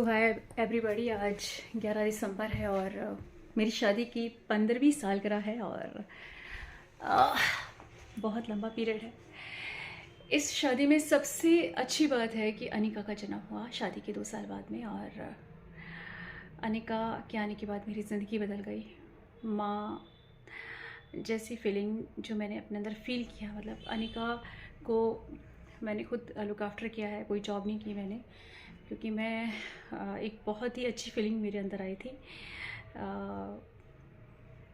तो हाय एवरीबॉडी, आज 11 दिसंबर है और मेरी शादी की 15वीं सालगिरह है और अ, बहुत लंबा पीरियड है। इस शादी में सबसे अच्छी बात है कि अनिका का जन्म हुआ शादी के 2 साल बाद में और अनिका के आने के बाद मेरी ज़िंदगी बदल गई। माँ जैसी फीलिंग जो मैंने अपने अंदर फ़ील किया, मतलब अनिका को मैंने खुद लुक आफ्टर किया है, कोई जॉब नहीं की मैंने, क्योंकि मैं एक बहुत ही अच्छी फीलिंग मेरे अंदर आई थी।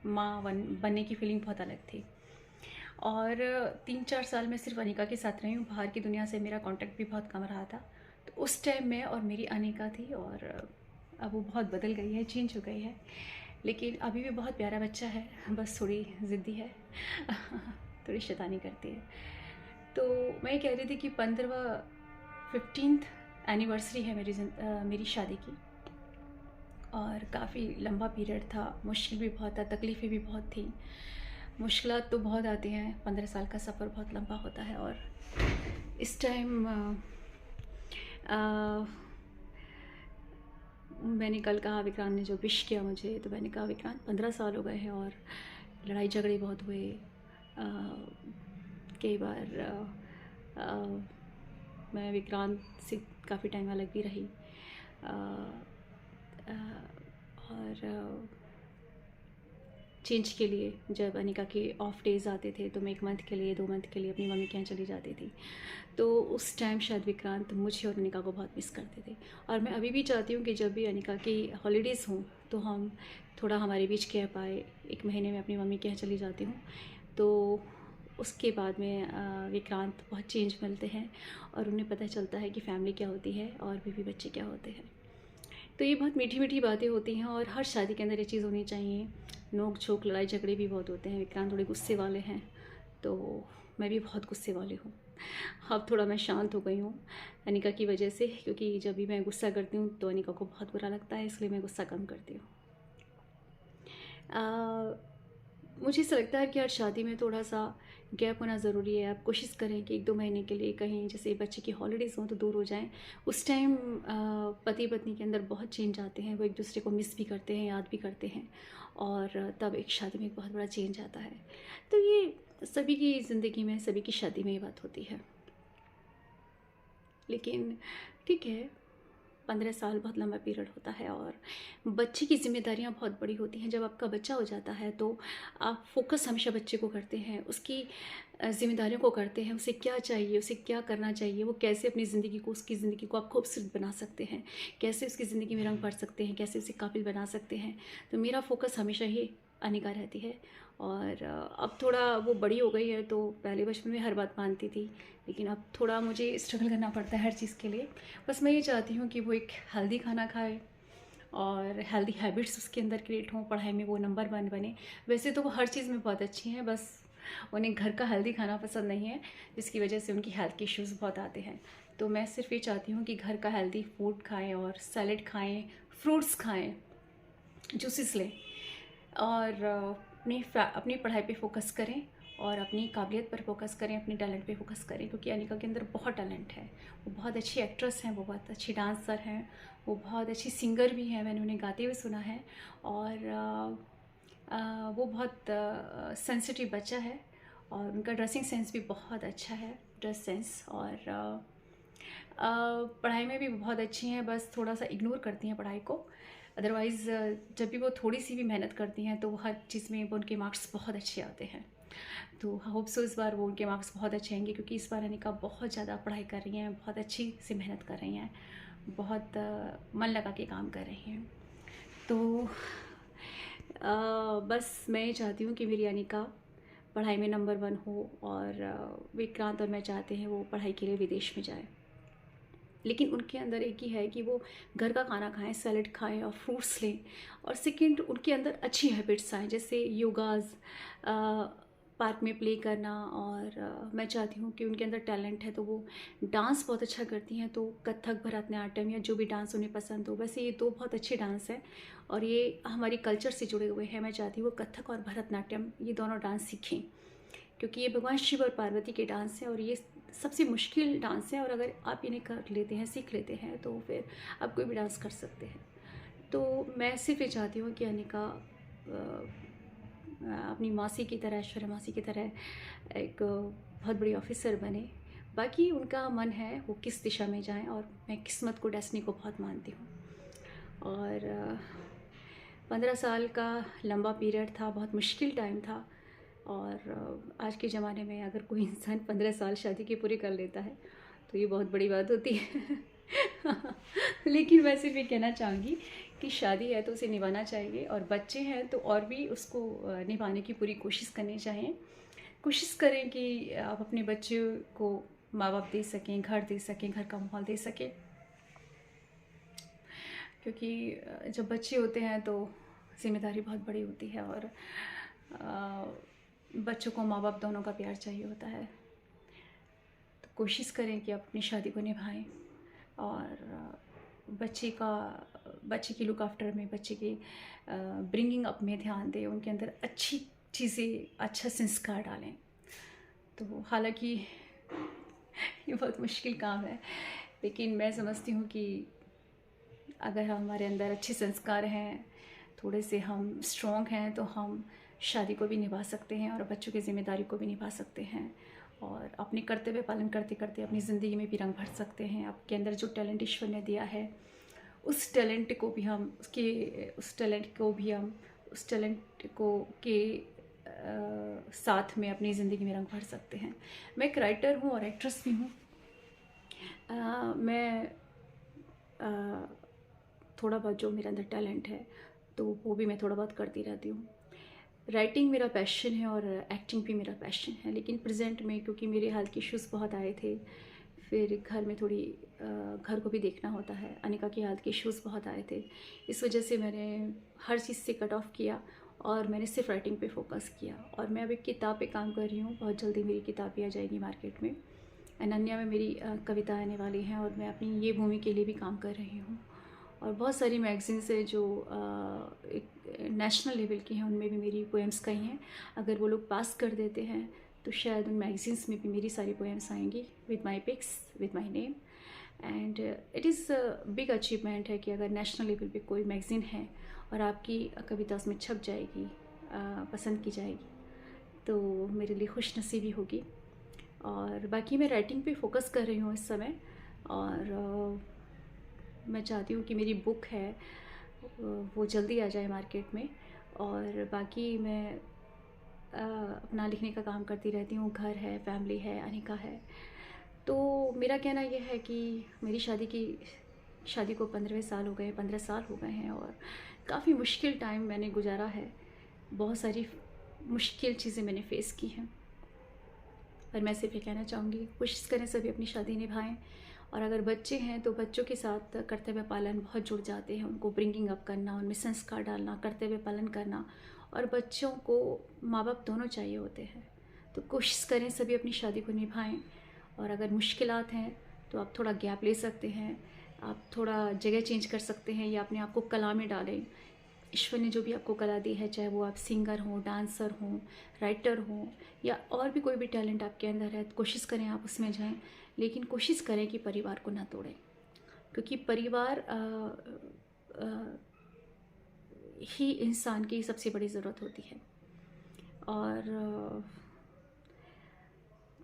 माँ बनने की फीलिंग बहुत अलग थी। और 3-4 साल मैं सिर्फ अनिका के साथ रही हूँ, बाहर की दुनिया से मेरा कांटेक्ट भी बहुत कम रहा था। तो उस टाइम मैं और मेरी अनिका थी और अब वो बहुत बदल गई है, चेंज हो गई है, लेकिन अभी भी बहुत प्यारा बच्चा है, बस थोड़ी ज़िद्दी है थोड़ी शैतानी करती है। तो मैं कह रही थी कि 15th एनिवर्सरी है मेरी शादी की और काफ़ी लंबा पीरियड था, मुश्किल भी बहुत था, तकलीफ़ें भी बहुत थी, मुश्किलात तो बहुत आती हैं। 15 साल का सफ़र बहुत लंबा होता है और इस टाइम मैंने कल कहा, विक्रांत ने जो विश किया मुझे, तो मैंने कहा विक्रांत 15 साल हो गए हैं और लड़ाई झगड़े बहुत हुए, कई बार मैं विक्रांत से काफ़ी टाइम अलग भी रही और चेंज के लिए जब अनिका के ऑफ डेज़ आते थे तो मैं 1 मंथ के लिए 2 मंथ के लिए अपनी मम्मी के यहाँ चली जाती थी। तो उस टाइम शायद विक्रांत मुझे और अनिका को बहुत मिस करते थे और मैं अभी भी चाहती हूँ कि जब भी अनिका की हॉलीडेज़ हों तो हम थोड़ा हमारे बीच कह पाए। 1 महीने में अपनी मम्मी के यहाँ चली जाती हूँ, तो उसके बाद में विक्रांत बहुत चेंज मिलते हैं और उन्हें पता चलता है कि फ़ैमिली क्या होती है और बीवी बच्चे क्या होते हैं। तो ये बहुत मीठी मीठी बातें होती हैं और हर शादी के अंदर ये चीज़ होनी चाहिए। नोक झोंक लड़ाई झगड़े भी बहुत होते हैं। विक्रांत थोड़े गुस्से वाले हैं, तो मैं भी बहुत गुस्से वाली हूँ। अब थोड़ा मैं शांत हो गई हूँ अनिका की वजह से, क्योंकि जब भी मैं गुस्सा करती हूँ तो अनिका को बहुत बुरा लगता है, इसलिए मैं गुस्सा कम करती हूँ। मुझे ऐसा लगता है कि हर शादी में थोड़ा सा गैप होना ज़रूरी है। आप कोशिश करें कि 1-2 महीने के लिए कहीं, जैसे बच्चे की हॉलीडेज़ हों तो दूर हो जाएं। उस टाइम पति पत्नी के अंदर बहुत चेंज आते हैं, वो एक दूसरे को मिस भी करते हैं, याद भी करते हैं और तब एक शादी में एक बहुत बड़ा चेंज आता है। तो ये सभी की ज़िंदगी में, सभी की शादी में ये बात होती है। लेकिन ठीक है, 15 साल बहुत लंबा पीरियड होता है और बच्चे की ज़िम्मेदारियाँ बहुत बड़ी होती हैं। जब आपका बच्चा हो जाता है तो आप फ़ोकस हमेशा बच्चे को करते हैं, उसकी ज़िम्मेदारियों को करते हैं, उसे क्या चाहिए, उसे क्या करना चाहिए, वो कैसे अपनी ज़िंदगी को, उसकी ज़िंदगी को आप खूबसूरत बना सकते हैं, कैसे उसकी ज़िंदगी में रंग भर सकते हैं, कैसे उसे काबिल बना सकते हैं। तो मेरा फ़ोकस हमेशा ही अनिका रहती है और अब थोड़ा वो बड़ी हो गई है, तो पहले बचपन में हर बात मानती थी, लेकिन अब थोड़ा मुझे स्ट्रगल करना पड़ता है हर चीज़ के लिए। बस मैं ये चाहती हूँ कि वो एक हेल्दी खाना खाए और हेल्दी हैबिट्स उसके अंदर क्रिएट हों, पढ़ाई में वो नंबर 1 बने। वैसे तो वो हर चीज़ में बहुत अच्छी हैं, बस उन्हें घर का हेल्दी खाना पसंद नहीं है, जिसकी वजह से उनकी हेल्थ के इश्यूज़ बहुत आते हैं। तो मैं सिर्फ ये चाहती हूँ कि घर का हेल्दी फूड खाएँ और सैलेड खाएँ, फ्रूट्स खाएँ, जूसेस लें और अपनी पढ़ाई पे फोकस करें और अपनी काबिलियत पर फोकस करें, अपने टैलेंट पे फोकस करें, क्योंकि अनिका के अंदर बहुत टैलेंट है। वो बहुत अच्छी एक्ट्रेस हैं, वो बहुत अच्छी डांसर हैं, वो बहुत अच्छी सिंगर भी हैं, मैंने उन्हें गाते हुए सुना है। और वो बहुत सेंसिटिव बच्चा है और उनका ड्रेसिंग सेंस भी बहुत अच्छा है, ड्रेस सेंस। और पढ़ाई में भी बहुत अच्छी हैं, बस थोड़ा सा इग्नोर करती हैं पढ़ाई को। अदरवाइज़ जब भी वो थोड़ी सी भी मेहनत करती हैं तो हर चीज़ में उनके मार्क्स बहुत अच्छे आते हैं। तो होप सो इस बार वो उनके मार्क्स बहुत अच्छे आएंगे, क्योंकि इस बार अनिका बहुत ज़्यादा पढ़ाई कर रही हैं, बहुत अच्छी से मेहनत कर रही हैं, बहुत मन लगा के काम कर रही हैं। तो बस मैं ये चाहती हूँ कि मेरी अनिका पढ़ाई में नंबर 1 हो और विक्रांत और मैं चाहते हैं वो पढ़ाई के लिए विदेश में जाए। लेकिन उनके अंदर एक ही है कि वो घर का खाना खाएं, सैलेड खाएं और फ्रूट्स लें। और सेकंड, उनके अंदर अच्छी हैबिट्स आएँ, जैसे योगाज़, पार्क में प्ले करना। और मैं चाहती हूँ कि उनके अंदर टैलेंट है तो वो डांस बहुत अच्छा करती हैं, तो कथक, भरतनाट्यम या जो भी डांस उन्हें पसंद हो। वैसे ये 2 बहुत अच्छे डांस हैं और ये हमारी कल्चर से जुड़े हुए हैं। मैं चाहती हूँ वो कथक और भरतनाट्यम, ये दोनों डांस सीखें, क्योंकि ये भगवान शिव और पार्वती के डांस हैं और ये सबसे मुश्किल डांस है, और अगर आप इन्हें कर लेते हैं, सीख लेते हैं, तो फिर आप कोई भी डांस कर सकते हैं। तो मैं सिर्फ ये चाहती हूँ कि अनिका अपनी मासी की तरह, ऐश्वर्या मासी की तरह एक बहुत बड़ी ऑफिसर बने। बाकी उनका मन है वो किस दिशा में जाएं, और मैं किस्मत को, डेस्टिनी को बहुत मानती हूँ। और 15 साल का लंबा पीरियड था, बहुत मुश्किल टाइम था। और आज के ज़माने में अगर कोई इंसान 15 साल शादी के पूरे कर लेता है तो ये बहुत बड़ी बात होती है। लेकिन मैं सिर्फ ये कहना चाहूँगी कि शादी है तो उसे निभाना चाहिए, और बच्चे हैं तो और भी उसको निभाने की पूरी कोशिश करनी चाहिए। कोशिश करें कि आप अपने बच्चे को माँ बाप दे सकें, घर दे सकें, घर का माहौल दे सकें, क्योंकि जब बच्चे होते हैं तो जिम्मेदारी बहुत बड़ी होती है, और बच्चों को माँ बाप दोनों का प्यार चाहिए होता है। तो कोशिश करें कि आप अपनी शादी को निभाएं, और बच्चे की लुक आफ्टर में, बच्चे की ब्रिंगिंग अप में ध्यान दें, उनके अंदर अच्छी चीज़ें, अच्छा संस्कार डालें। तो हालांकि ये बहुत मुश्किल काम है, लेकिन मैं समझती हूँ कि अगर हमारे अंदर अच्छे संस्कार हैं, थोड़े से हम स्ट्रॉन्ग हैं, तो हम शादी को भी निभा सकते हैं और बच्चों की ज़िम्मेदारी को भी निभा सकते हैं, और अपने कर्तव्य पालन करते करते अपनी ज़िंदगी में भी रंग भर सकते हैं। आपके अंदर जो टैलेंट ईश्वर ने दिया है, उस टैलेंट को भी हम के साथ में अपनी ज़िंदगी में रंग भर सकते हैं। मैं एक राइटर हूँ और एक्ट्रेस भी हूँ। मैं थोड़ा बहुत जो मेरे अंदर टैलेंट है तो वो भी मैं थोड़ा बहुत करती रहती हूँ। राइटिंग मेरा पैशन है और एक्टिंग भी मेरा पैशन है, लेकिन प्रेजेंट में क्योंकि मेरे हेल्थ के इश्यूज़ बहुत आए थे, फिर घर में थोड़ी घर को भी देखना होता है, अनिका के हेल्थ के इश्यूज़ बहुत आए थे, इस वजह से मैंने हर चीज़ से कट ऑफ किया और मैंने सिर्फ राइटिंग पे फोकस किया। और मैं अब एक किताब पे काम कर रही हूँ, बहुत जल्दी मेरी किताब भी आ जाएगी मार्केट में। अनन्या में मेरी कविता आने वाली हैं, और मैं अपनी ये भूमि के लिए भी काम कर रही हूँ। और बहुत सारी मैगज़ीन्स है जो एक नेशनल लेवल की हैं, उनमें भी मेरी पोएम्स कई हैं। अगर वो लोग पास कर देते हैं तो शायद उन मैगज़ीन्स में भी मेरी सारी पोएम्स आएंगी with my pics, with my name. And it is big achievement है कि अगर नेशनल लेवल पे कोई मैगज़ीन है और आपकी कविता उसमें छप जाएगी, पसंद की जाएगी, तो मेरे लिए खुश नसीबी होगी। और बाकी मैं राइटिंग पे फोकस कर रही हूँ इस समय, और मैं चाहती हूँ कि मेरी बुक है वो जल्दी आ जाए मार्केट में। और बाकी मैं अपना लिखने का काम करती रहती हूँ, घर है, फैमिली है, अनिका है। तो मेरा कहना यह है कि मेरी शादी को 15 साल हो गए, 15 साल हो गए हैं, और काफ़ी मुश्किल टाइम मैंने गुजारा है, बहुत सारी मुश्किल चीज़ें मैंने फ़ेस की हैं। पर मैं सिर्फ ये कहना चाहूँगी, कोशिश करें सभी अपनी शादी निभाएं। और अगर बच्चे हैं तो बच्चों के साथ कर्तव्य पालन बहुत जुड़ जाते हैं, उनको ब्रिंगिंग अप करना, उनमें संस्कार डालना, कर्तव्य पालन करना। और बच्चों को माँ बाप दोनों चाहिए होते हैं, तो कोशिश करें सभी अपनी शादी को निभाएं। और अगर मुश्किलात हैं तो आप थोड़ा गैप ले सकते हैं, आप थोड़ा जगह चेंज कर सकते हैं, या अपने आप को कला में डालें। ईश्वर ने जो भी आपको कला दी है, चाहे वो आप सिंगर हों, डांसर हों, राइटर हों, या और भी कोई भी टैलेंट आपके अंदर है, तो कोशिश करें आप उसमें जाएं। लेकिन कोशिश करें कि परिवार को ना तोड़ें, क्योंकि परिवार ही इंसान की सबसे बड़ी ज़रूरत होती है। और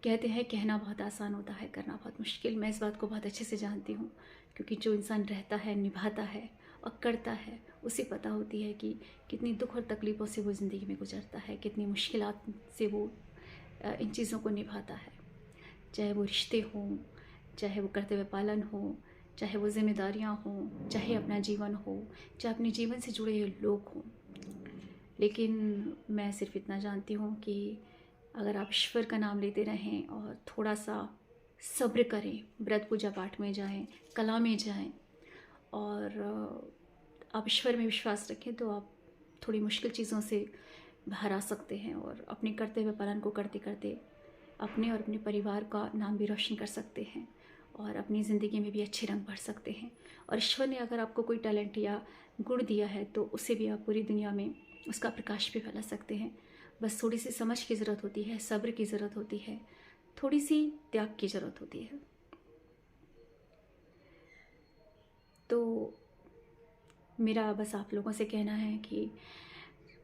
कहते हैं कहना बहुत आसान होता है, करना बहुत मुश्किल। मैं इस बात को बहुत अच्छे से जानती हूँ, क्योंकि जो इंसान रहता है, निभाता है और करता है, उसे पता होती है कि कितनी दुख और तकलीफ़ों से वो ज़िंदगी में गुजरता है, कितनी मुश्किलात से वो इन चीज़ों को निभाता है। चाहे वो रिश्ते हों, चाहे वो कर्तव्य पालन हो, चाहे वो जिम्मेदारियाँ हों, चाहे अपना जीवन हो, चाहे अपने जीवन से जुड़े हुए लोग हों। लेकिन मैं सिर्फ इतना जानती हूँ कि अगर आप ईश्वर का नाम लेते रहें और थोड़ा सा सब्र करें, व्रत पूजा पाठ में जाएं, कला में जाएं, और आप ईश्वर में विश्वास रखें, तो आप थोड़ी मुश्किल चीज़ों से बाहर आ सकते हैं, और अपने कर्तव्य पालन को करते करते अपने और अपने परिवार का नाम भी रोशन कर सकते हैं, और अपनी ज़िंदगी में भी अच्छे रंग भर सकते हैं। और ईश्वर ने अगर आपको कोई टैलेंट या गुण दिया है तो उसे भी आप पूरी दुनिया में उसका प्रकाश भी फैला सकते हैं। बस थोड़ी सी समझ की ज़रूरत होती है, सब्र की ज़रूरत होती है, थोड़ी सी त्याग की ज़रूरत होती है। तो मेरा बस आप लोगों से कहना है कि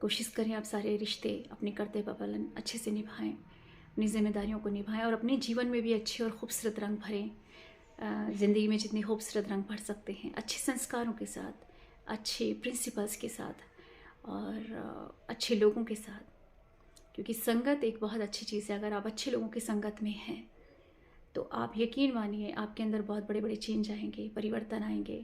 कोशिश करें आप सारे रिश्ते अपने कर्तव्य पालन अच्छे से निभाएं, अपनी जिम्मेदारियों को निभाएं और अपने जीवन में भी अच्छे और खूबसूरत रंग भरें। ज़िंदगी में जितने खूबसूरत रंग भर सकते हैं, अच्छे संस्कारों के साथ, अच्छे प्रिंसिपल्स के साथ और अच्छे लोगों के साथ, क्योंकि संगत एक बहुत अच्छी चीज़ है। अगर आप अच्छे लोगों की संगत में हैं तो आप यकीन मानिए आपके अंदर बहुत बड़े बड़े चेंज आएंगे, परिवर्तन आएंगे।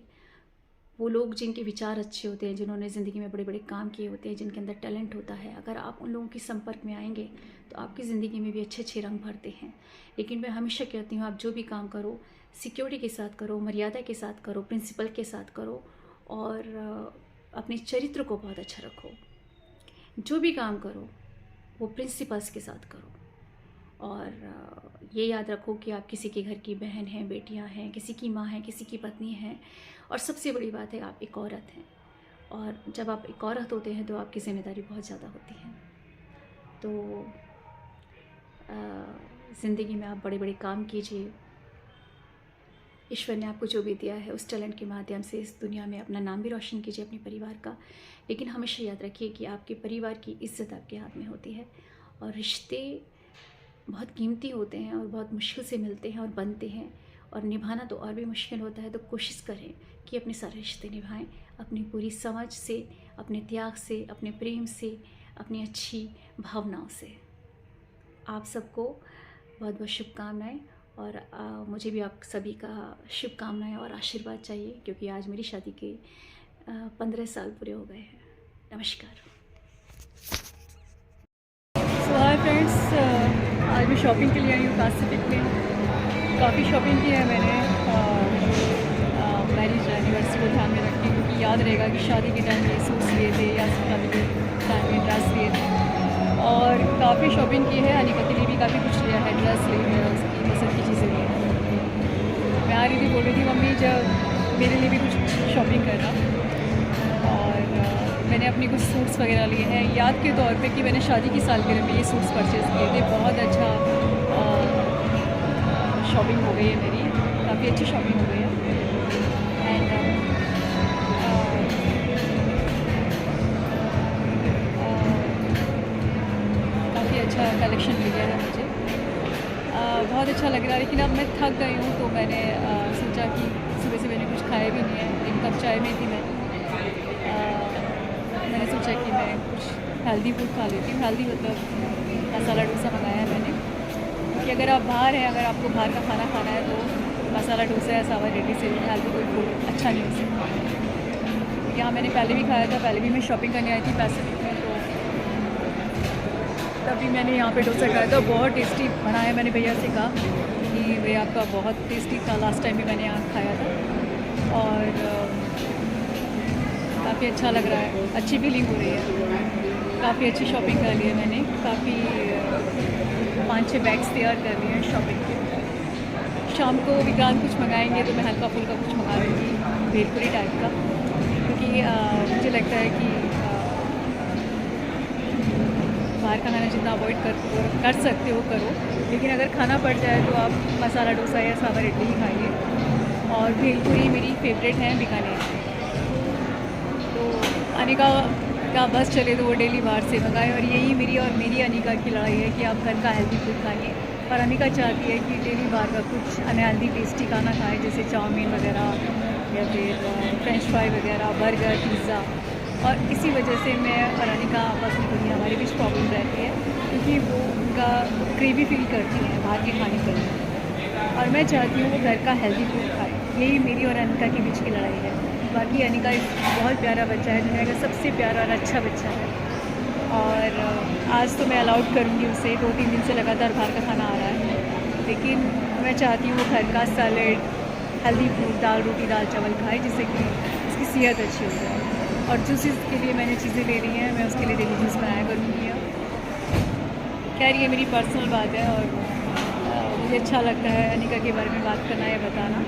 वो लोग जिनके विचार अच्छे होते हैं, जिन्होंने ज़िंदगी में बड़े बड़े काम किए होते हैं, जिनके अंदर टैलेंट होता है, अगर आप उन लोगों के संपर्क में आएंगे तो आपकी ज़िंदगी में भी अच्छे अच्छे रंग भरते हैं। लेकिन मैं हमेशा कहती हूँ, आप जो भी काम करो सिक्योरिटी के साथ करो, मर्यादा के साथ करो, प्रिंसिपल के साथ करो और अपने चरित्र को बहुत अच्छा रखो। जो भी काम करो वो प्रिंसिपल्स के साथ करो और ये याद रखो कि आप किसी के घर की बहन हैं, बेटियां हैं, किसी की माँ हैं, किसी की पत्नी हैं और सबसे बड़ी बात है आप एक औरत हैं। और जब आप एक औरत होते हैं तो आपकी ज़िम्मेदारी बहुत ज़्यादा होती है। तो ज़िंदगी में आप बड़े बड़े काम कीजिए। ईश्वर ने आपको जो भी दिया है उस टैलेंट के माध्यम से इस दुनिया में अपना नाम भी रोशन कीजिए, अपने परिवार का। लेकिन हमेशा याद रखिए कि आपके परिवार की इज़्ज़त आपके हाथ में होती है और रिश्ते बहुत कीमती होते हैं और बहुत मुश्किल से मिलते हैं और बनते हैं और निभाना तो और भी मुश्किल होता है। तो कोशिश करें कि अपने सारे रिश्ते निभाएं अपनी पूरी समझ से, अपने त्याग से, अपने प्रेम से, अपनी अच्छी भावनाओं से। आप सबको बहुत बहुत शुभकामनाएं और मुझे भी आप सभी का शुभकामनाएं और आशीर्वाद चाहिए, क्योंकि आज मेरी शादी के 15 साल पूरे हो गए हैं। नमस्कार। हाय फ्रेंड्स, आज मैं शॉपिंग के लिए आई हूँ पैसिफिक में। काफ़ी शॉपिंग की है मैंने मैरिज एनिवर्सरी को ध्यान में रख के, क्योंकि याद रहेगा कि शादी के टाइम में सूट्स लिए थे या शादी के टाइम में ड्रेस लिए थे। और काफ़ी शॉपिंग की है, अनिका के लिए भी काफ़ी कुछ लिया है, ड्रेस ली है, उसकी पसंद की चीज़ें ली हैं। मैं आ रही थी, बोल रही थी मम्मी जब मेरे लिए भी कुछ शॉपिंग करना। और मैंने अपनी कुछ सूट्स वगैरह लिए हैं याद के तौर पे कि मैंने शादी की सालगिरह में ये सूट्स परचेज़ किए थे। बहुत अच्छा शॉपिंग हो गई है मेरी, काफ़ी अच्छी शॉपिंग हो गई है। एंड काफ़ी अच्छा कलेक्शन मिल गया है मुझे, बहुत अच्छा लग रहा है। लेकिन अब मैं थक गई हूँ तो मैंने सोचा कि सुबह से मैंने कुछ खाया भी नहीं है, एक कप चाय में थी मैंने सोचा कि मैं कुछ हेल्दी फूड खा लेती हूँ। हेल्दी मतलब मसाला डोसा मंगाया है मैंने, क्योंकि अगर आप बाहर हैं, अगर आपको बाहर का खाना खाना है तो मसाला डोसा या सावा रेड्डी से हेल्दी कोई फूड अच्छा नहीं हो सकता। यहाँ मैंने पहले भी खाया था, पहले भी मैं शॉपिंग करने आई थी पैसिफिक में, तो तभी मैंने यहाँ पे डोसा खाया था। बहुत टेस्टी बना है। मैंने भैया से कहा कि भैया आपका बहुत टेस्टी था, लास्ट टाइम भी मैंने यहाँ खाया था और काफ़ी अच्छा लग रहा है, अच्छी फीलिंग हो रही है। काफ़ी अच्छी शॉपिंग कर ली है मैंने, काफ़ी 5-6 बैग्स तैयार कर लिए हैं शॉपिंग के। शाम को विक्रांत कुछ मंगाएंगे तो मैं हल्का फुल्का कुछ मंगा लूँगी, भेलपुरी टाइप का, क्योंकि मुझे लगता है कि बाहर का खाना जितना अवॉइड कर सकते हो करो, लेकिन अगर खाना पड़ जाए तो आप मसाला डोसा या सावा इडली ही खाइए। और भेलपुरी मेरी फेवरेट है बीकानेर की, तो अनिका का बस चले तो वो डेली बाहर से मंगाए। और यही मेरी और मेरी अनिका की लड़ाई है कि आप घर का हेल्दी फूड खाइए, और अनिका चाहती है कि डेली बाहर का कुछ अनहेल्दी टेस्टी खाना खाएं, जैसे चाउमीन वगैरह या फिर फ्रेंच फ्राई वगैरह, बर्गर, पिज़्ज़ा। और इसी वजह से मैं और अनिका आपस में थोड़ी हमारे बीच प्रॉब्लम रहती है, क्योंकि वो उनका क्रेवी फील करती हैं बाहर के खाने के लिए और मैं चाहती हूँ वो घर का हेल्दी फूड खाए। यही मेरी और अनिका के बीच की लड़ाई है। बाकी अनिका एक बहुत प्यारा बच्चा है, दुनिया का सबसे प्यारा और अच्छा बच्चा है। और आज तो मैं अलाउड करूँगी उसे, 2-3 दिन से लगातार बाहर का खाना आ रहा है, लेकिन मैं चाहती हूँ वो घर का सैलेड, हेल्दी फूड, दाल रोटी, दाल चावल खाए, जिससे कि उसकी सेहत अच्छी हो जाए। और जूसेस के लिए मैंने चीज़ें ले ली हैं, मैं उसके लिए डेली जूस बनाया करूँगी। खैर ये मेरी पर्सनल बात है और मुझे अच्छा लगता है अनिका के बारे में बात करना या बताना।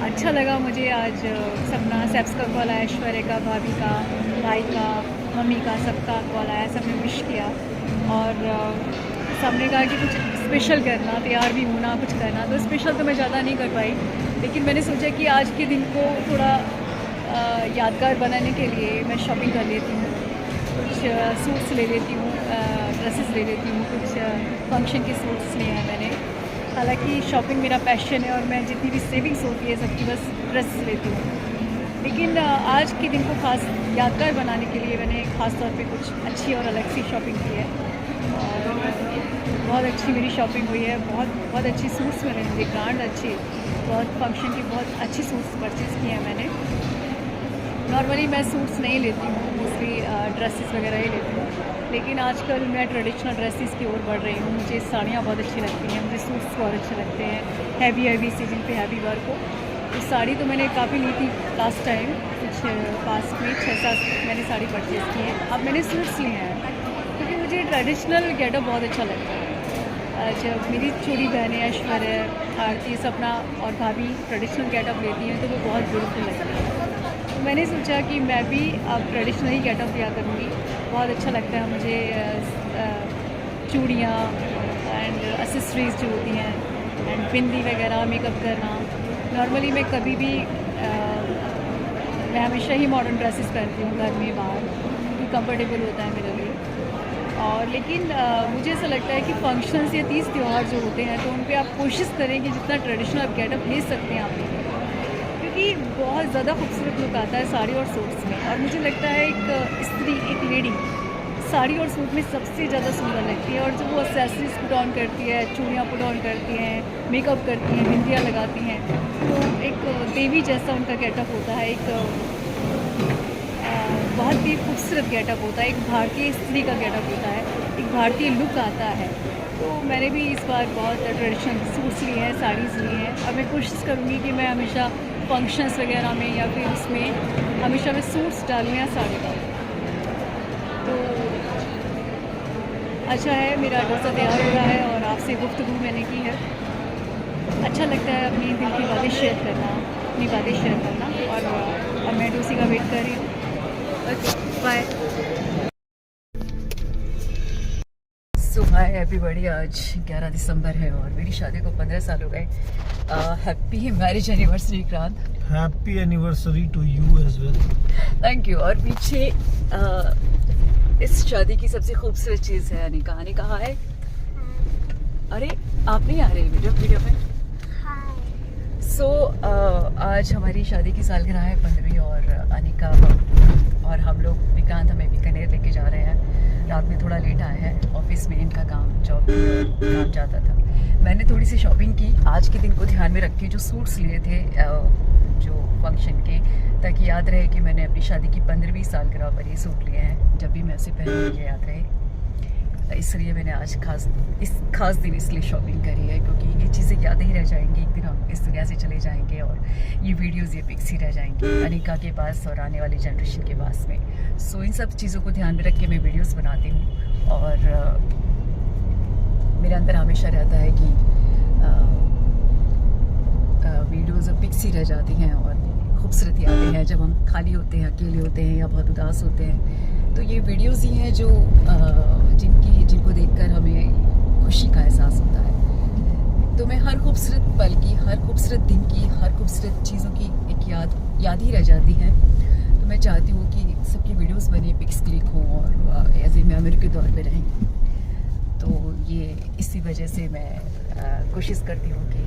अच्छा लगा मुझे आज सपना सैप्स का कॉल आया, ऐश्वर्या का, भाभी का, भाई का, मम्मी का, सबका कॉल आया, सबने विश किया। और बस हमने कहा कि कुछ स्पेशल करना, तैयार भी होना, कुछ करना। तो स्पेशल तो मैं ज़्यादा नहीं कर पाई, लेकिन मैंने सोचा कि आज के दिन को थोड़ा यादगार बनाने के लिए मैं शॉपिंग कर लेती हूँ, कुछ सूट्स ले लेती हूँ, ड्रेसेस ले लेती हूँ, कुछ फंक्शन के सूट्स लिए हैं मैंने। हालांकि शॉपिंग मेरा पैशन है और मैं जितनी भी सेविंग्स होती है सबकी बस ड्रेसेस लेती हूँ, लेकिन आज के दिन को खास यादगार बनाने के लिए मैंने ख़ास तौर पे कुछ अच्छी और अलग सी शॉपिंग की है और बहुत अच्छी मेरी शॉपिंग हुई है। बहुत अच्छी सूट्स मिले मुझे, ब्रांड अच्छी, बहुत फंक्शन की बहुत अच्छी सूट्स परचेज़ की हैं मैंने। नॉर्मली मैं सूट्स नहीं लेती हूँ, मोस्टली ड्रेसेस वगैरह ही लेती हूँ, लेकिन आजकल मैं ट्रेडिशनल ड्रेसेस की ओर बढ़ रही हूँ। मुझे साड़ियाँ बहुत अच्छी लगती हैं, मुझे सूट्स बहुत अच्छे लगते हैं, हैवी सीजन पे हैवी वर्क हो। तो साड़ी तो मैंने काफ़ी ली थी लास्ट टाइम, कुछ पास में 6-7 मैंने साड़ी परचेज़ की है। अब मैंने सूट्स लिए हैं क्योंकि मुझे ट्रेडिशनल गेटअप बहुत अच्छा लगता है। जब मेरी छोटी बहनें ऐश्वर्या, आरती, सपना और भाभी ट्रेडिशनल गेटअप लेती हैं तो वो बहुत ब्यूटीफुल लगती है। तो मैंने सोचा कि मैं भी अब ट्रेडिशनल ही गेटअप लिया करूँगी। बहुत अच्छा लगता है मुझे चूड़ियाँ एंड एक्सेसरीज़ जो होती हैं एंड बिंदी वगैरह, मेकअप करना। नॉर्मली मैं कभी भी मैं हमेशा ही मॉडर्न ड्रेसेस पहनती हूँ, घर में बाहर, क्योंकि कंफर्टेबल होता है मेरे लिए। और लेकिन मुझे ऐसा लगता है कि फंक्शंस या तीज त्यौहार जो होते हैं तो उन पे आप कोशिश करें कि जितना ट्रेडिशनल गेटअप ले सकते हैं आप लें, क्योंकि बहुत ज़्यादा खूबसूरत लुक आता है साड़ी और सूट्स में। और मुझे लगता है एक स्त्री, एक लेडी साड़ी और सूट में सबसे ज़्यादा सुंदर लगती है। और जब वो एक्सेसरीज पुट ऑन करती है, चूड़ियाँ पुट ऑन करती हैं, मेकअप करती हैं, बिंदियाँ लगाती हैं, तो एक देवी जैसा उनका गेटअप होता है, एक बहुत ही खूबसूरत गेटअप होता है, एक भारतीय स्त्री का गेटअप होता है, एक भारतीय लुक आता है। तो मैंने भी इस बार बहुत ट्रेडिशनल सूट्स लिए हैं, साड़ीज़ ली हैं, और मैं कोशिश करूँगी कि मैं हमेशा फंक्शंस वगैरह में या फिर उसमें हमेशा मैं सूट्स डालूँ या साड़ी डालूँ। तो अच्छा है, मेरा डोसा तैयार हो रहा है और आपसे गुफ्तगू मैंने की है। अच्छा लगता है अपनी दिल की बातें शेयर करना, अपनी बातें शेयर करना, और मैं डोसी का वेट कर रही हूँ। Okay, bye. So hi everybody, आज 11 दिसंबर है और मेरी शादी को 15 साल हो गए। Happy marriage anniversary Krant. Happy anniversary to you as well. Thank you. और पीछे इस शादी की सबसे खूबसूरत चीज़ है अनिका। अनिका हाय। अरे आप नहीं आ रहे वीडियो में? सो आज हमारी शादी की सालगिरह है 15वीं, और अनिका और हम लोग विक्रांत हमें बीकानेर लेके जा रहे हैं। रात में थोड़ा लेट आए हैं, ऑफिस में इनका जॉब काम जाता था। मैंने थोड़ी सी शॉपिंग की आज के दिन को ध्यान में रख के, जो सूट्स लिए थे जो फंक्शन के, ताकि याद रहे कि मैंने अपनी शादी की 15वीं सालगिरह पर ये सूट लिए हैं। जब भी मैं उसे पहनूँ मुझे याद रहे, इसलिए मैंने आज खास दिन इसलिए शॉपिंग करी है, क्योंकि ये चीज़ें याद ही रह जाएंगी। एक दिन हम इस दुनिया से चले जाएंगे और ये वीडियोस, ये पिक्स ही रह जाएंगी अनिका के पास और आने वाली जनरेशन के पास में। सो इन सब चीज़ों को ध्यान में रख के मैं वीडियोस बनाती हूँ, और मेरे अंदर हमेशा रहता है कि वीडियोस और पिक्स ही रह जाती हैं और खूबसूरत यादें हैं जब हम खाली होते हैं, अकेले होते हैं या बहुत उदास होते हैं। तो ये वीडियोस ही हैं जो जिनको देखकर हमें खुशी का एहसास होता है। तो मैं हर खूबसूरत पल की, हर खूबसूरत दिन की, हर खूबसूरत चीज़ों की एक याद ही रह जाती है। तो मैं चाहती हूँ कि सबकी वीडियोस बने, पिक्स क्लिक हों और एज ए मेमोरी के तौर पे रहें। तो ये इसी वजह से मैं कोशिश करती हूँ कि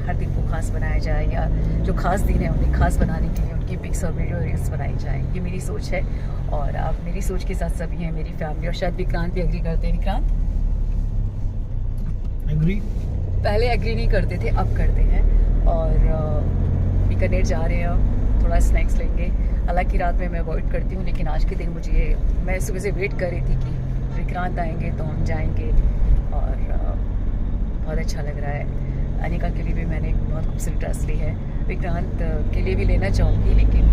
हर दिन को खास बनाया जाए, या जो खास दिन है उन्हें खास बनाने के लिए उनकी पिक्स और वीडियो रील्स बनाई जाए। ये मेरी सोच है, और आप मेरी सोच के साथ सभी हैं, मेरी फैमिली, और शायद विक्रांत भी एग्री करते हैं। विक्रांत एग्री? पहले एग्री नहीं करते थे, अब करते हैं। और बीकानेर जा रहे हैं, थोड़ा स्नैक्स लेंगे। हालांकि रात में मैं अवॉइड करती हूँ, लेकिन आज के दिन मैं सुबह से वेट कर रही थी कि विक्रांत आएंगे तो हम जाएंगे, और बहुत अच्छा लग रहा है। अनिका के लिए भी मैंने एक बहुत खूबसूरत ड्रेस ली है, विक्रांत के लिए भी लेना चाहूँगी, लेकिन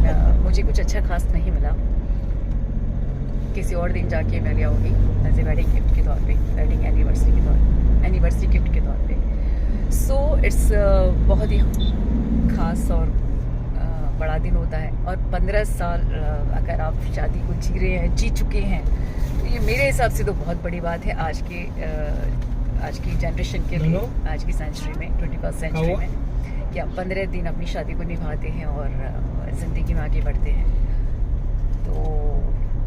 मुझे कुछ अच्छा खास नहीं मिला। किसी और दिन जाके मैं ले आऊँगी एज ए वेडिंग गिफ्ट के तौर पे, वेडिंग एनिवर्सरी गिफ्ट के तौर पे। सो इट्स बहुत ही खास और बड़ा दिन होता है। और 15 साल अगर आप शादी को जी रहे हैं, जी चुके हैं, ये मेरे हिसाब से तो बहुत बड़ी बात है आज की जनरेशन के लिए, आज की सेंचुरी में, 21st सेंचुरी में, कि आप 15 दिन अपनी शादी को निभाते हैं और ज़िंदगी में आगे बढ़ते हैं। तो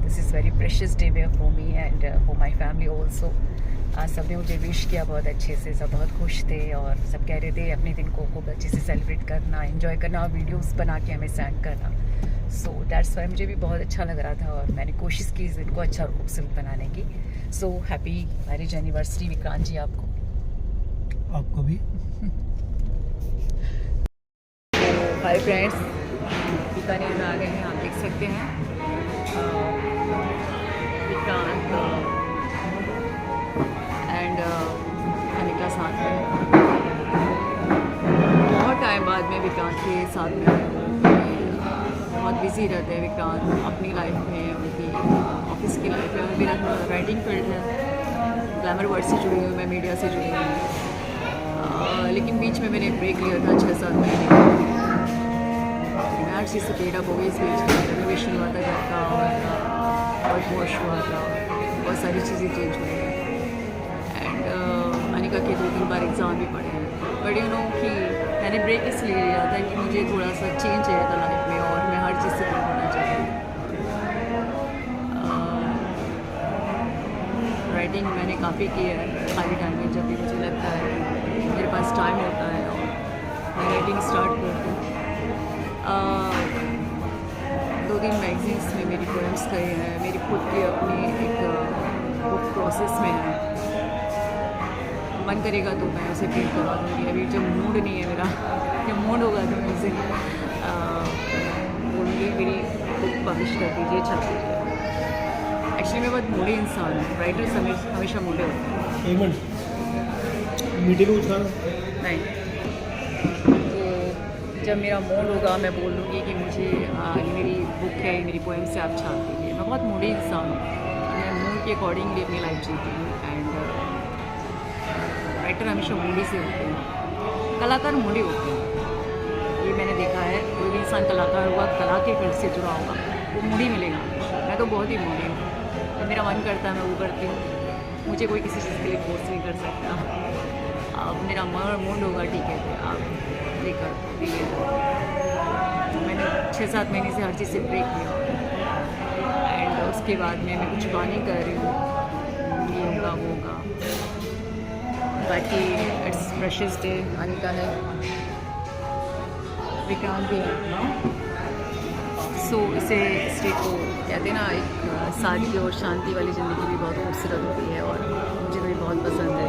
this is very precious day for me and for my family also. आज सबने मुझे विश किया बहुत अच्छे से, सब बहुत खुश थे और सब कह रहे थे अपने दिन को खूब अच्छे से सेलिब्रेट करना, एंजॉय करना, वीडियोस बना के हमें सेंड करना। सो दैट्स वाई मुझे भी बहुत अच्छा लग रहा था और मैंने कोशिश की इस दिन को अच्छा और खूबसूरत बनाने की। So happy marriage anniversary Vikrant ji आपको भी। हाय फ्रेंड्स, बीकानेर में आ गए हैं, आप देख सकते हैं विक्रांत एंड अनिका साथ में। बहुत टाइम बाद में विक्रांत के साथ में आए हूँ। बहुत बिजी रहते हैं विक्रांत अपनी लाइफ में, उनकी ऑफिस की लाइफ में। मेरा राइटिंग फील्ड है, ग्लैमर वर्ड से जुड़ी हुई, मैं मीडिया से जुड़ी हुई हूँ। लेकिन बीच में मैंने ब्रेक लिया था 6-7 महीने। मैं हर चीज़ से पेड अप हो गई। इस बीच रेनोवेशन हुआ था घर का और वॉश हुआ था, बहुत सारी चीज़ें चेंज हुई हैं। एंड अनिका के 2-3 बार एग्ज़ाम भी पढ़े हैं। बट यू नो कि मैंने ब्रेक इसलिए लिया था कि मुझे थोड़ा सा चेंज चाहिए था लाइफ में और मैं हर चीज़ से दूर होना चाहती हूँ। राइटिंग मैंने काफ़ी की है खाली टाइम में, जब भी मुझे लगता है मेरे पास टाइम होता है और मैं राइटिंग स्टार्ट करती हूँ। 2-3 मैगजीन्स में मेरी पोएम्स गए हैं, मेरी खुद की अपनी एक बुक प्रोसेस में है। मन करेगा तो मैं उसे प्रिंट करवा दूँगी। अभी जब मूड नहीं है मेरा, जब मूड होगा तो मैं उसे बोलूँगी मेरी बुक पब्लिश कर दीजिए, छप दीजिए। एक्चुअली मैं बहुत मूडी इंसान हूँ, राइटर्स हमेशा मूडे होते हैं। नहीं, तो जब मेरा मूड होगा मैं बोल दूँगी कि मुझे ये मेरी बुक है, मेरी पोएम से आप छाप दीजिए। मैं बहुत मूडी इंसान हूँ, मैं मूड के अकॉर्डिंगली अपनी लाइफ जीती हूँ। एंड राइटर हमेशा मूडी से होते हैं, कलाकार मूडी होते हैं। ये मैंने देखा है, कोई भी इंसान कलाकार हुआ, कला के फील्ड से जुड़ा होगा, वो मूडी मिलेगा। मैं तो बहुत ही मूडी हूँ, जब मेरा मन करता है मैं वो करती हूँ। मुझे कोई किसी चीज़ के लिए फोर्स नहीं कर सकता। अब मेरा मूड होगा, ठीक है, तो आप लेकर दिए। मैंने 6-7 महीने से हर चीज़ से ब्रेक लिया एंड उसके बाद में मैं कुछ प्लानिंग कर रही हूँ, ये होगा वो होगा। बाकी इट्स प्रेशियस डे। अनिका है, विक्रांत भी है। सो इस डे को कहते हैं ना, एक सादगी और शांति वाली ज़िंदगी भी बहुत खूबसूरत होती है और मुझे भी बहुत पसंद है।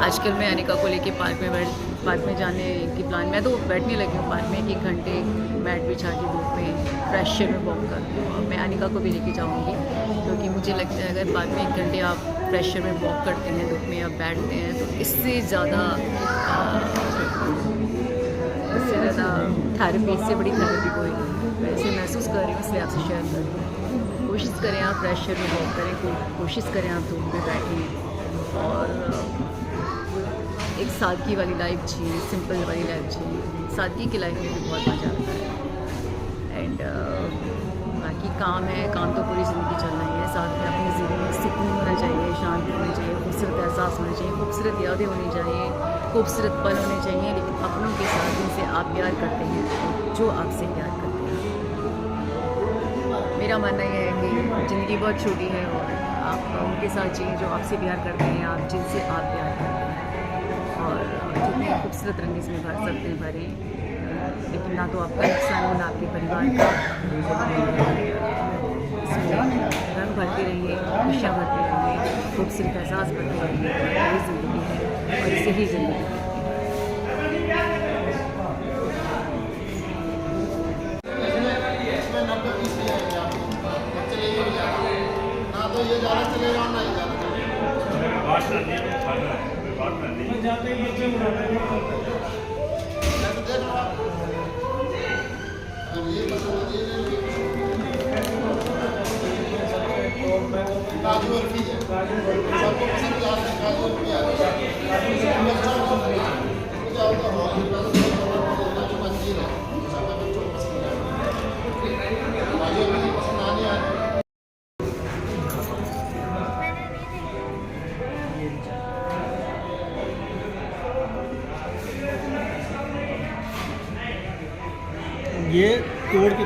आजकल मैं अनिका को लेके पार्क में जाने की प्लान, मैं तो बैठने लगी हूँ पार्क में 1 घंटे मैट बिछा के धूप में फ्रेश एयर में वॉक करती हूँ। और मैं अनिका को भी लेके जाऊँगी, क्योंकि मुझे लगता है अगर पार्क में 1 घंटे आप फ्रेश एयर में वॉक करते हैं, धूप में आप बैठते हैं, तो इससे ज़्यादा थेरेपी, इससे बड़ी थेरेपी कोई नहीं। मैं इसे महसूस कर रही हूँ, इसलिए आपसे शेयर कर रही हूँ। कोशिश करें आप फ्रेश एयर में वॉक करें, कोशिश करें आप धूप में बैठें और एक सादगी वाली लाइफ जिए, सिंपल वाली लाइफ जिए। सादगी की लाइफ में भी बहुत मज़ा आता है। एंड बाकी काम है, काम तो पूरी ज़िंदगी चलना ही है। साथ में अपनी ज़िंदगी में सुकून होना चाहिए, शांति होनी चाहिए, खूबसूरत एहसास होना चाहिए, खूबसूरत यादें होनी चाहिए, खूबसूरत पल होने चाहिए, लेकिन अपनों के साथ जिनसे आप प्यार करते हैं, जो आपसे प्यार करते हैं। मेरा मानना यह है कि ज़िंदगी बहुत छोटी है और आप उनके साथ जिए जो आपसे प्यार करते हैं, आप जिनसे आप प्यार करते हैं। और जितने खूबसूरत रंग इसमें भर सकते हैं भरें, लेकिन ना तो आपका नुकसान हो ना आपके परिवार का। इसमें रंग भरते रहिए, खुशियाँ भरते रहिए, खूबसूरत एहसास भरते रहिए। यही ज़िंदगी है और इसे ही ज़िंदगी है।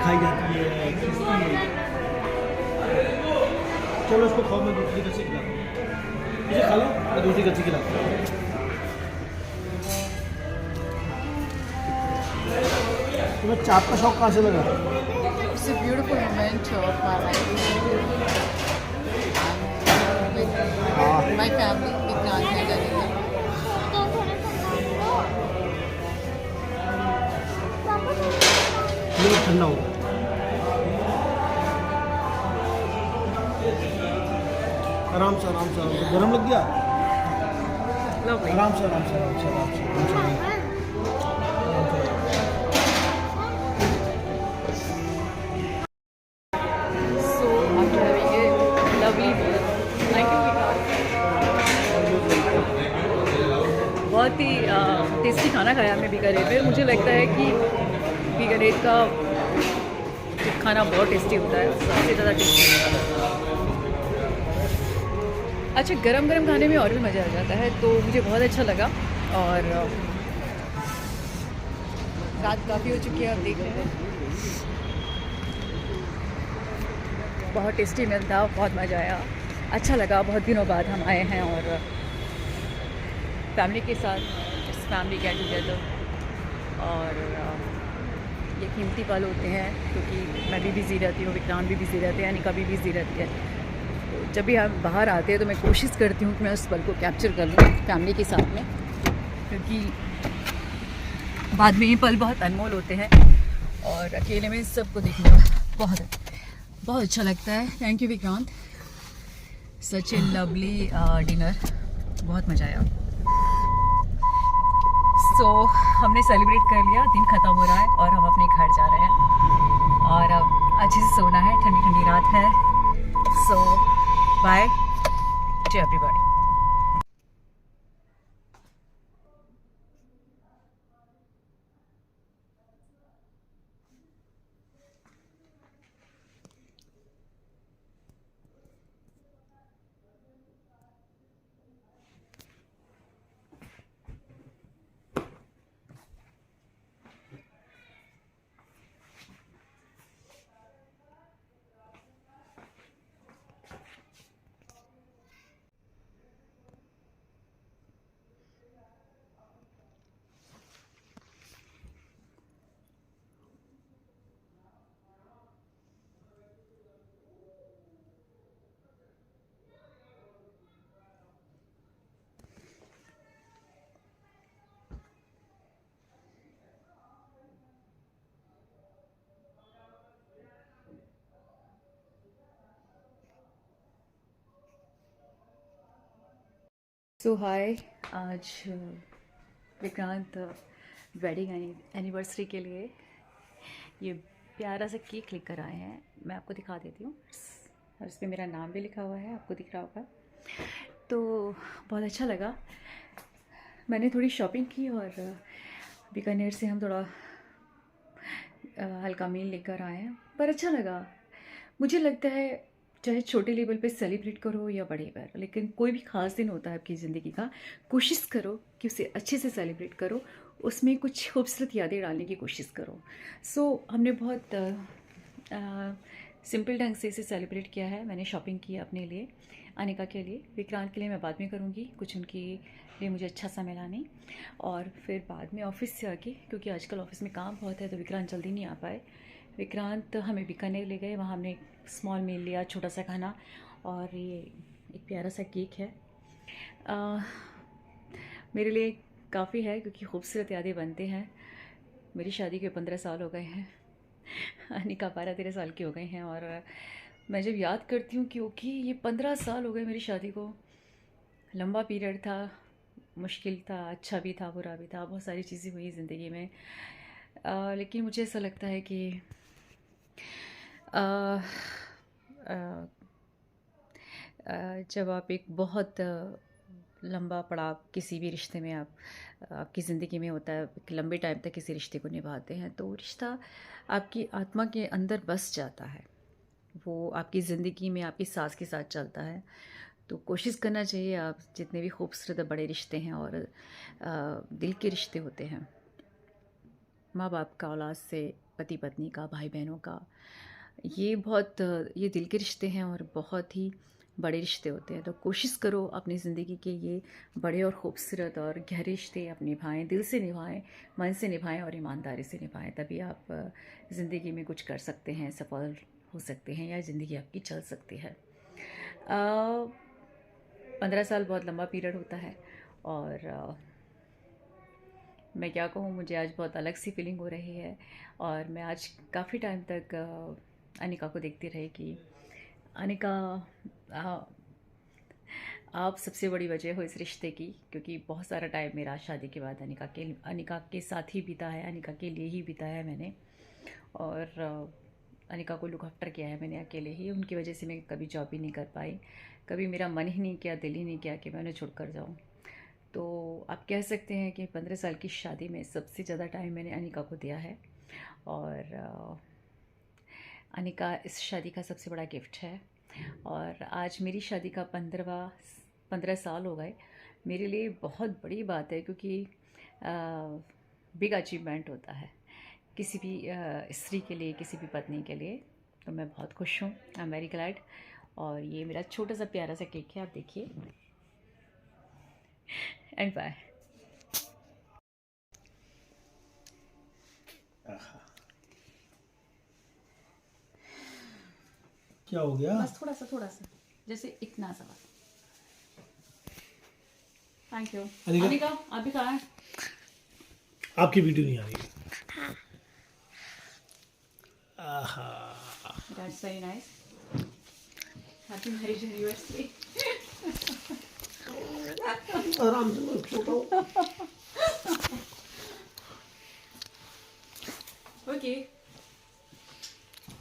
खाई जाती है, किसकी है। चलो इसको खाओ, मैं दूसरी कच्ची खिलाता हूँ। इसे खा लो, मैं दूसरी कच्ची खिलाता हूँ। तुम्हें चाप का शौक कहाँ से लगा? It's a beautiful moment of my life. I'm with my family, Vikrant and Anika. ये ठंडा हो। आराम से आराम से आराम से। गरम लग गया? आराम से आराम से आराम से आराम से आराम से। So after having a lovely meal, thank you Vikrant. बहुत ही टेस्टी खाना खाया हमने बीकानेर में। मुझे लगता है कि बीकानेर का खाना बहुत टेस्टी होता है, सबसे ज़्यादा टेस्टी होता है। अच्छा, गरम गरम खाने में और भी मज़ा आ जाता है, तो मुझे बहुत अच्छा लगा। और रात काफ़ी हो चुकी है, आप देख रहे हैं। बहुत टेस्टी मील था, बहुत मज़ा आया, अच्छा लगा। बहुत दिनों बाद हम आए हैं और फैमिली के साथ, फैमिली गेट टुगेदर। और ये कीमती पल होते हैं, क्योंकि मैं भी बिज़ी रहती हूँ, विक्रांत भी बिज़ी रहते हैं, अनिका भी बिज़ी रहती है। तो जब भी हम बाहर आते हैं तो मैं कोशिश करती हूँ कि मैं उस पल को कैप्चर कर लूँ फैमिली के साथ में, क्योंकि बाद में ये पल बहुत अनमोल होते हैं और अकेले में सबको देखना बहुत बहुत अच्छा लगता है। Thank you Vikrant, such A lovely dinner, बहुत मज़ा आया। सो हमने सेलिब्रेट कर लिया, दिन ख़त्म हो रहा है और हम अपने घर जा रहे हैं और अब अच्छे से सोना है, ठंडी ठंडी रात है। सो बाय टू एवरीबॉडी। सो हाय, आज विक्रांत वेडिंग एनिवर्सरी के लिए ये प्यारा सा केक लेकर आए हैं। मैं आपको दिखा देती हूँ, और इस पर मेरा नाम भी लिखा हुआ है, आपको दिख रहा होगा। तो बहुत अच्छा लगा। मैंने थोड़ी शॉपिंग की और बीकानेर से हम थोड़ा हल्का मील लेकर आए हैं, पर अच्छा लगा। मुझे लगता है चाहे छोटे लेवल पे सेलिब्रेट करो या बड़े पर, लेकिन कोई भी ख़ास दिन होता है आपकी ज़िंदगी का, कोशिश करो कि उसे अच्छे से सेलिब्रेट करो, उसमें कुछ खूबसूरत यादें डालने की कोशिश करो। सो हमने बहुत सिंपल ढंग से इसे सेलिब्रेट किया है। मैंने शॉपिंग की अपने लिए, अनिका के लिए, विक्रांत के लिए मैं बाद में करूँगी, कुछ उनके लिए मुझे अच्छा सा मिला नहीं। और फिर बाद में ऑफिस से आके, क्योंकि आजकल ऑफिस में काम बहुत है तो विक्रांत जल्दी नहीं आ पाए। विक्रांत हमें बीकानेर ले गए, वहाँ हमने स्मॉल मील लिया, छोटा सा खाना, और ये एक प्यारा सा केक है। मेरे लिए काफ़ी है, क्योंकि खूबसूरत यादें बनते हैं। मेरी शादी के 15 साल हो गए हैं, अनिका 12-13 साल की हो गई हैं, और मैं जब याद करती हूँ क्योंकि ये 15 साल हो गए मेरी शादी को, लंबा पीरियड था, मुश्किल था, अच्छा भी था, बुरा भी था, बहुत सारी चीज़ें हुई ज़िंदगी में। लेकिन मुझे ऐसा लगता है कि जब आप एक बहुत लंबा पड़ाव किसी भी रिश्ते में आपकी ज़िंदगी में होता है, एक लंबे टाइम तक किसी रिश्ते को निभाते हैं, तो रिश्ता आपकी आत्मा के अंदर बस जाता है, वो आपकी ज़िंदगी में आपकी सांस के साथ चलता है। तो कोशिश करना चाहिए, आप जितने भी खूबसूरत बड़े रिश्ते हैं और दिल के रिश्ते होते हैं, माँ बाप का औलाद से पति पत्नी का, भाई बहनों का, ये बहुत ये दिल के रिश्ते हैं और बहुत ही बड़े रिश्ते होते हैं। तो कोशिश करो अपनी ज़िंदगी के ये बड़े और ख़ूबसूरत और गहरे रिश्ते आप निभाएं, दिल से निभाएं, मन से निभाएं और ईमानदारी से निभाएं। तभी आप ज़िंदगी में कुछ कर सकते हैं, सफल हो सकते हैं या ज़िंदगी आपकी चल सकती है। 15 साल बहुत लंबा पीरियड होता है और मैं क्या कहूँ, मुझे आज बहुत अलग सी फीलिंग हो रही है। और मैं आज काफ़ी टाइम तक अनिका को देखती रही कि अनिका आप सबसे बड़ी वजह हो इस रिश्ते की, क्योंकि बहुत सारा टाइम मेरा शादी के बाद अनिका के साथ ही बीता है, अनिका के लिए ही बिताया है मैंने। और अनिका को लुक आफ्टर किया है मैंने अकेले ही। उनकी वजह से मैं कभी जॉब भी नहीं कर पाई, कभी मेरा मन ही नहीं किया, दिल ही नहीं किया कि मैं उन्हें छोड़ कर जाऊँ। तो आप कह सकते हैं कि 15 साल की शादी में सबसे ज़्यादा टाइम मैंने अनिका को दिया है। और अनिका इस शादी का सबसे बड़ा गिफ्ट है। और आज मेरी शादी का 15 साल हो गए। मेरे लिए बहुत बड़ी बात है, क्योंकि बिग अचीवमेंट होता है किसी भी स्त्री के लिए, किसी भी पत्नी के लिए। तो मैं बहुत खुश हूँ, आई एम वेरी ग्लैड। और ये मेरा छोटा सा प्यारा सा केक है, आप देखिए। And bye. क्या हो गया? बस थोड़ा सा, जैसे इतना सा बस। Thank you. अनिका आप भी खाएं। आपकी वीडियो नहीं आ रही है। That's very nice. Happy marriage anniversary. आराम से छोटा Okay.